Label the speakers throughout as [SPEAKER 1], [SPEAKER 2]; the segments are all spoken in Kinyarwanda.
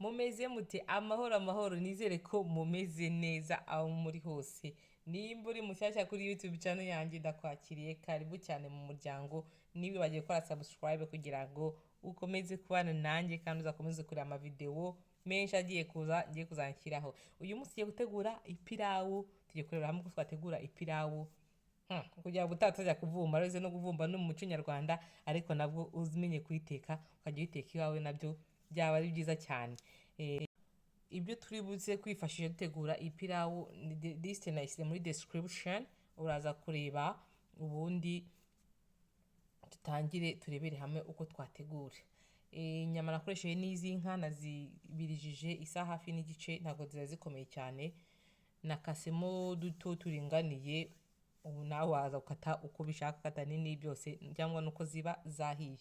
[SPEAKER 1] mumeze mute? Amahoro amahoro, nizere ko mumeze neza aho muri hose. Nimba uri mushyashya kuri YouTube channel yanjye ndakwakiriye, karibu cyane mu muryango. Niba bagiye gukora subscribe kugira ngo ukomeze kubana nanjye kandi uzakomeze kureba amavideo menshi agiye ngiye kuzanshyiraho. Uyu munsi tugiye gutegura ipirawu, tugiye kurebera hamwe uko twategura ipirawu. Kugira ngo utatajya kuvumba, rero no kuvumba no mu muco nyarwanda, ariko nabwo uzimenye kuyiteka ukajya uyiteka iwawe, nabyo byaba ari byiza cyane. Ibyo turi buze kwifashisha dutegura ipirawu, liste nayisize muri description, uraza kureba ubundi tutangire turebere hamwe uko twategura. Inyama nakoresheje n'iz'inka, nazibirijije isaha hafi n'igice, ntabwo zari zikomeye cyane, nakasemo duto turinganiye. Ubu nawe waza ukata uko bishaka, kata nini byose cyangwa nuko ziba zahiye.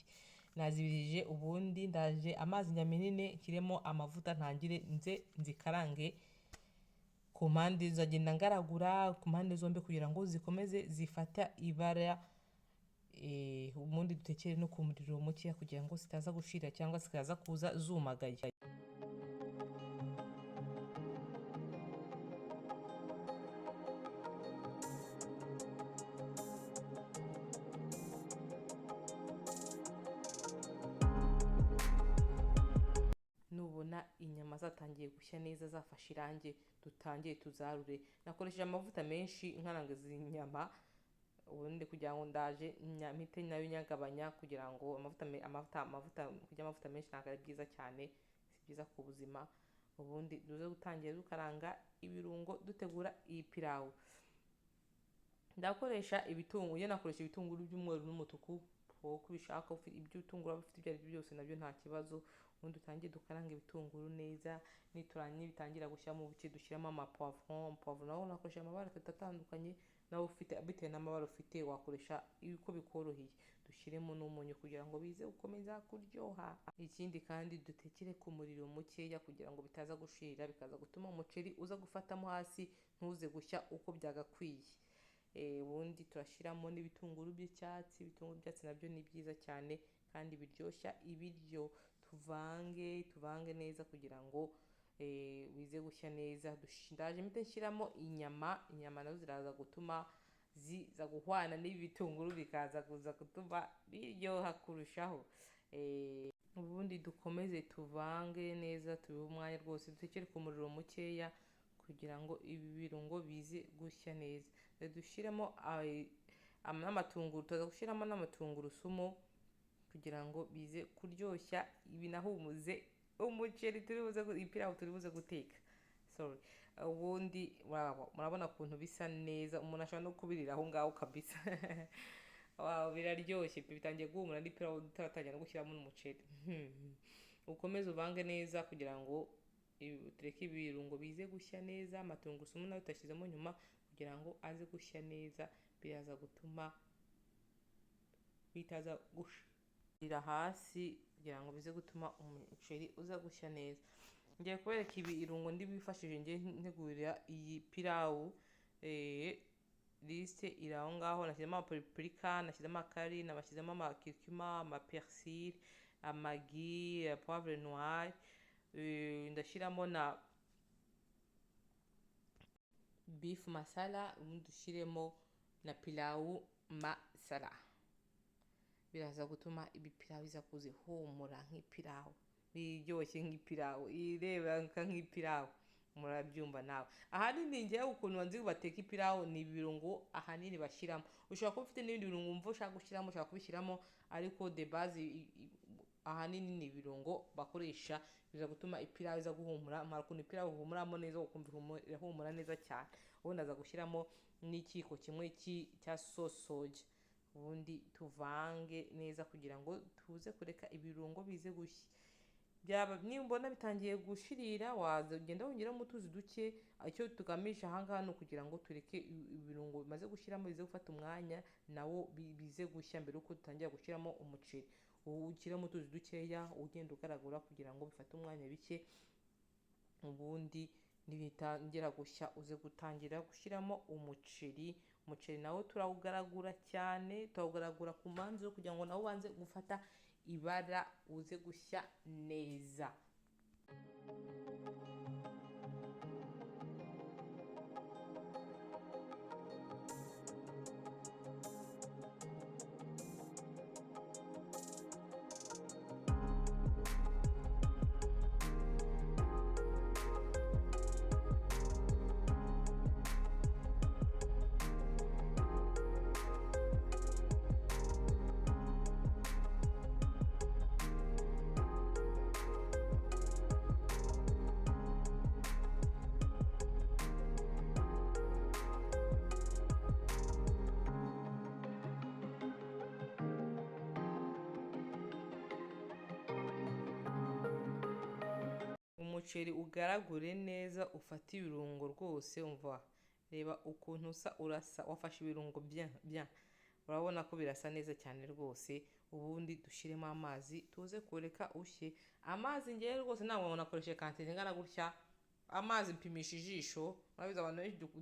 [SPEAKER 1] Nazibirije, ubundi ndaje amazi nyaminine nshyiremo amavuta, ntangire nzikarange ku mpande, zagenda ngaragura ku mpande zombi kugira ngo zikomeze zifata ibara. Ubundi dutekere no ku muriro mukeya kugira ngo zitaza gushira cyangwa zikaza kuza zumagaye. Nubona inyama zatangiye gushya neza, zafashe irangi, dutangiye tuzarure. Nakoresheje amavuta menshi nkaranga izi nyama, ubundi kugira ngo ndaje mpite nayo nyagabanya kugira ngo kurya amavuta menshi ntabwo ari byiza cyane, si byiza ku buzima. Ubundi duze gutangira dukaranga ibirungo dutegura iyi pirawu. Ndakoresha ibitunguru, iyo nakoresha ibitunguru by'umweru n'umutuku, uko ubishaka. Ibyo bitunguru waba ufite ibyo ari byo byose nabyo nta kibazo. Ubundi dutangiye dukaranga ibitunguru neza, nibitangira gushya mu buke dushyiramo amapavuro. Naho nakoresha amabara atandukanye, nawe ufite bitewe n'amabara ufite wakoresha uko bikoroheye. Dushyiremo n'umunyu kugira ngo bize gukomeza kuryoha. Ikindi kandi dutekere ku muriro mukeya kugira ngo bitaza gushirira, bikaza gutuma umuceri uza gufatamo hasi, ntuze gushya uko byagakwiye. Ubundi turashyiramo n'ibitunguru by'icyatsi. Ibitunguru by'icyatsi nabyo ni byiza cyane kandi biryoshya ibiryo. Tuvange neza kugira ngo bize gushya neza. Ndaje mpite nshyiramo inyama nazo ziraza gutuma ziza guhwana n'ibitunguru, bikaza kuza gutuma biryoha kurushaho. Ubundi dukomeze tuvange neza, tubihe umwanya rwose, dutekere ku muriro mukeya kugira ngo ibi birungo bize gushya neza. Dushyiramo n'amatunguru, tuza gushyiramo n'amatungurusumu kugira ngo bize kuryoshya binahumuze umuceri ipirawu turi buze guteka. Ubundi murabona ukuntu bisa neza, umuntu ashobora no kubirira aho ngaho kabisa. Biraryoshye, bitangiye guhumura n'ipirawu tutaratangira no gushyiramo n'umuceri. Ukomeze uvange neza kugira ngo tureke ibirungo bize gushya neza. Amatungurusumu nayo tutashyizemo nyuma kugira ngo aze gushya neza, biraza gutuma bitaza gushira hasi kugira ngo bize gutuma umuceri uza gushya neza. Ngiye kubereka ibirungo bifashishije ngiye ntegurira iyi pirawu. Liste iri aho ngaho. Nashyizemo amapaprika, nashyizemo akari, nabashyizemo amakirikuma, amapersil, amagi, poivre noire. Ndashyiramo na beef masala, ubundi dushyiremo na pirawu masala. Biraza gutuma ibi pirawu iza kuza ihumura nk'ipirawu, biryoshye nk'ipirawu, ireba nk'ipirawu. Murabyumva nawe. Ahanini ngewe ukuntu nzi bateka ipirawu ni ibirungo ahanini bashyiramo. Ushobora kuba ufite n'ibindi birungo wumva ushaka gushyiramo, ushobora kubishyiramo, ariko de base ahanini ni ibirungo bakoresha. Biza gutuma ipirawu iza guhumura. Mara ukuntu ipirawu ihumuramo neza, ukumva irahumura neza cyane. Ubundi aza gushyiramo n'ikiko kimwe cya soja. Ubundi tuvange neza kugira ngo tuze kureka ibirungo bize gushya. Nimbona bitangiye gushirira, wagenda wongeramo utuzi duke. Icyo tugamije aha ngaha ni ukugira ngo tureke ibirungo bimaze gushyiramo bize gufata umwanya nawo bize gushya mbere yuko dutangira gushyiramo umuceri. Ushyiramo utuzi dukeya, ugenda ugaragura kugira ngo bifate umwanya bike. Ubundi nibitangira gushya uze gutangira gushyiramo umuceri. Umuceri nawo turawugaragura cyane, turawugaragura ku manzu kugira ngo nawo ubanze gufata ibara uze gushya neza. umuceri ugaragure neza, ufate ibirungo rwose, umva reba ukuntu urasa, wafashe ibirungo bien, urabona ko birasa neza cyane rwose. Ubundi dushyiremo amazi tuze kureka ushye. Amazi ngewe rwose ntabwo nakoresheje kantite ingana gutya, amazi mpimisha ijisho. Murabizi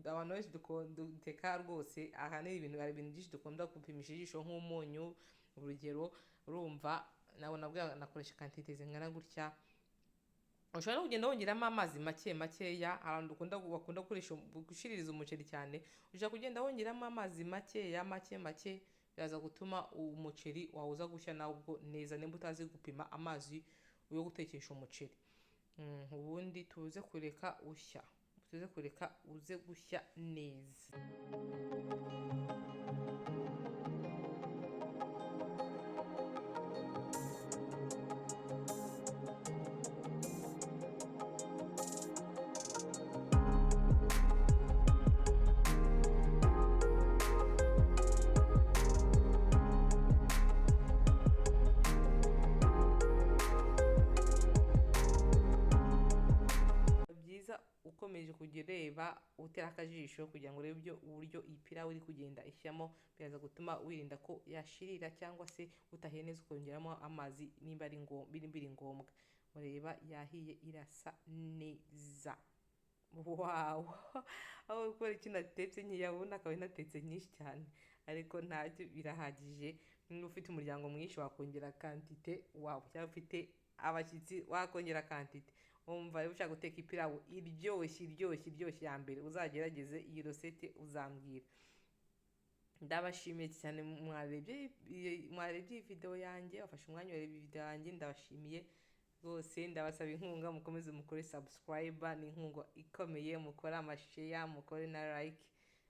[SPEAKER 1] abantu benshi duteka rwose, aha ni hari ibintu byinshi dukunda gupimisha ijisho nk'umunyu urugero, urumva ntabwo nakoresha kantite zingana gutya. Ushobora no kugenda wongeramo amazi makeya, abantu bakunda gushiririza umuceri cyane, ushobora kugenda wongeramo amazi make, biraza gutuma umuceri wawe uza gushya nawe ubwo neza, nimba utazi gupima amazi yo gutekesha umuceri. Ubundi tuze kureka uze gushya neza. Ukomeje kujya ureba utera akajisho kugira ngo urebe uburyo iyi pilawu iri kugenda ishyamo, biraza gutuma wirinda ko yashirira cyangwa se utahiye neza ukongeramo amazi nimba biri ngombwa. Mureba yahiye irasa neza. Wawu, aho gukora iki natetse nkeya, ubundi akaba inatetse nyinshi cyane, ariko ntacyo birahagije. Niba ufite umuryango mwinshi wakongera kantite, cyangwa ufite abashyitsi wakongera kantite. Umva rero ushaka guteka ipilawu iryoshye ya mbere, uzagerageze iyi rosete uzambwira. Ndabashimiye cyane mwarebye iyi video yanjye, wafashe umwanya wareba iyi video yanjye, ndabashimiye rwose. Ndabasaba inkunga, mukomeze mukore subscribe, ni inkunga ikomeye, mukore amashare, mukore na like.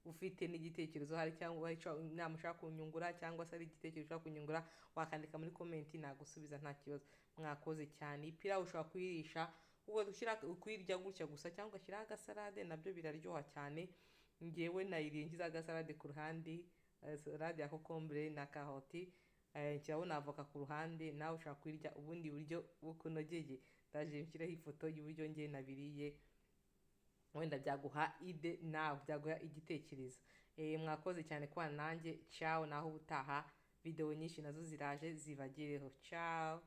[SPEAKER 1] Ufite n'igitekerezo hari cyangwa inama ushaka kunyungura cyangwa se ari igitekerezo ushaka kunyungura, wakandika muri comment nagusubiza nta kibazo. Mwakoze cyane. Ipilawu ushobora kuyirisha kuyirya gutya gusa, cyangwa ugashyiraho agasalade, nabyo biraryoha cyane. Ngewe nayiriye nshyize agasalade ku ruhande, salade ya kokombure na karoti, nshyiraho na avoka ku ruhande. Nawe ushaka kuyirya ubundi buryo bukunogeye, ndaje nshyiraho ifoto y'uburyo ngewe nabiriye, wenda byaguha nawe byaguha igitekerezo. Mwakoze cyane kubana nanjye. Ciao, naho ubutaha video nyinshi nazo ziraje zibagereho. Ciao.